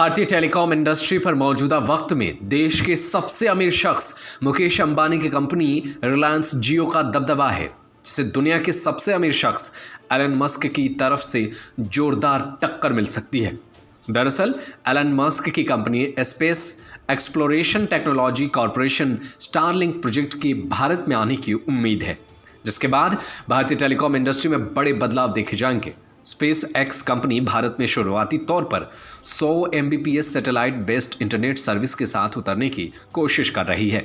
भारतीय telecom industry पर मौजूदा वक्त में देश के सबसे अमीर शख्स मुकेश अंबानी की कंपनी रिलायंस जियो का दबदबा है, जिसे दुनिया के सबसे अमीर शख्स एलन मस्क की तरफ से जोरदार टक्कर मिल सकती है। दरअसल एलन मस्क की company space exploration technology corporation Starlink project के भारत में आने की उम्मीद है, जिसके बाद भारतीय टेलीकॉम इंडस्ट्री में बड़े बदलाव देखे जाएंगे। स्पेस एक्स कंपनी भारत में शुरुआती तौर पर 100 Mbps satellite based internet service के साथ उतरने की कोशिश कर रही है।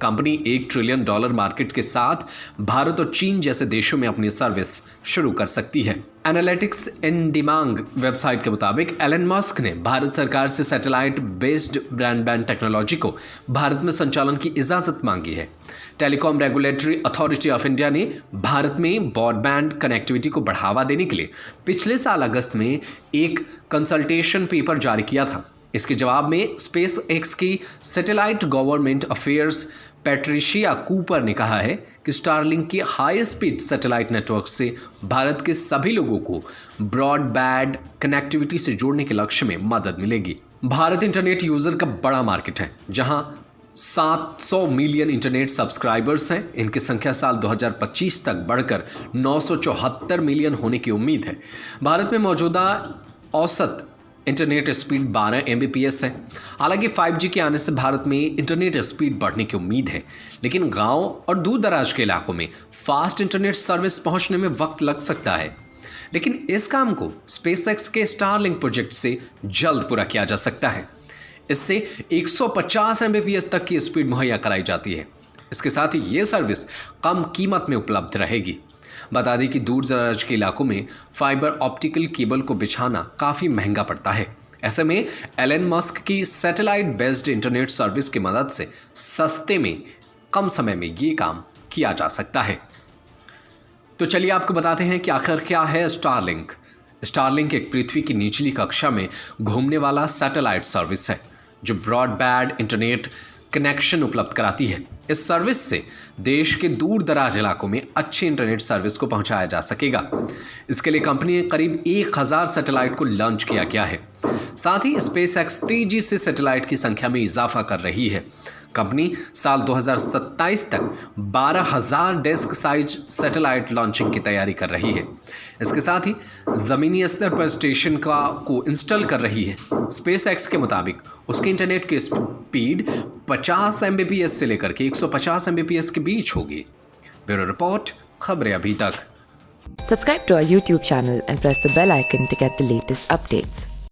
कंपनी $1 ट्रिलियन मार्केट के साथ भारत और चीन जैसे देशों में अपनी सर्विस शुरू कर सकती है। एनालिटिक्स इन डिमांग वेबसाइट के मुताबिक एलन मस्क ने भारत सरकार से सैटेलाइट बेस्ड ब्रॉडबैंड टेक्नोलॉजी को भारत में संचालन की इजाज़त मांगी है। Telecom regulatory authority of India ने भारत में ब्रॉडबैंड कनेक्टिविटी को बढ़ावा देने के लिए पिछले साल अगस्त में एक कंसल्टेशन पेपर जारी किया था। इसके जवाब में स्पेस एक्स की satellite government affairs Patricia Cooper ने कहा है कि स्टारलिंक की हाई स्पीड सैटेलाइट नेटवर्क से भारत के सभी लोगों को ब्रॉडबैंड कनेक्टिविटी से जोड़ने के लक्ष्य में मदद मिलेगी। भारत इंटरनेट यूज़र का बड़ा मार्केट है, जहां 700 मिलियन इंटरनेट सब्सक्राइबर्स हैं। इनकी संख्या साल 2025 तक बढ़कर 974 मिलियन होने की उम्मीद है। भारत में मौजूदा औसत इंटरनेट स्पीड 12 Mbps है। हालांकि 5G के आने से भारत में इंटरनेट स्पीड बढ़ने की उम्मीद है, लेकिन गांव और दूर दराज के इलाकों में फास्ट इंटरनेट सर्विस पहुंचने में वक्त लग सकता है। लेकिन इस काम को स्पेसएक्स के स्टारलिंक प्रोजेक्ट से जल्द पूरा किया जा सकता है। इससे 150 Mbps तक की स्पीड मुहैया कराई जाती है। इसके साथ ही ये सर्विस कम कीमत में उपलब्ध रहेगी। बता दें कि दूर दराज के इलाकों में फाइबर ऑप्टिकल केबल को बिछाना काफ़ी महंगा पड़ता है। ऐसे में एलन मस्क की सैटेलाइट बेस्ड इंटरनेट सर्विस की मदद से सस्ते में कम समय में ये काम किया जा सकता है। तो चलिए आपको बताते हैं कि आखिर क्या है स्टारलिंक। स्टारलिंक एक पृथ्वी की निचली कक्षा में घूमने वाला सैटेलाइट सर्विस है, जो ब्रॉडबैंड इंटरनेट कनेक्शन उपलब्ध कराती है। इस सर्विस से देश के दूर दराज इलाकों में अच्छी इंटरनेट सर्विस को पहुंचाया जा सकेगा। इसके लिए कंपनी ने करीब 1000 सैटेलाइट को लॉन्च किया गया है। साथ ही स्पेस एक्स तेजी से सैटेलाइट की संख्या में इजाफा कर रही है। कंपनी साल 2027 तक 12,000 डेस्क साइज सैटेलाइट लॉन्चिंग की तैयारी कर रही है। इसके साथ ही ज़मीनी स्तर पर स्टेशन को इंस्टॉल कर रही है। स्पेस एक्स के मुताबिक उसके इंटरनेट की स्पीड 50 Mbps से लेकर के 150 Mbps के बीच होगी। ब्यूरो रिपोर्ट, खबरें अभी तक। Subscribe to our YouTube channel and press the bell icon to get the latest updates.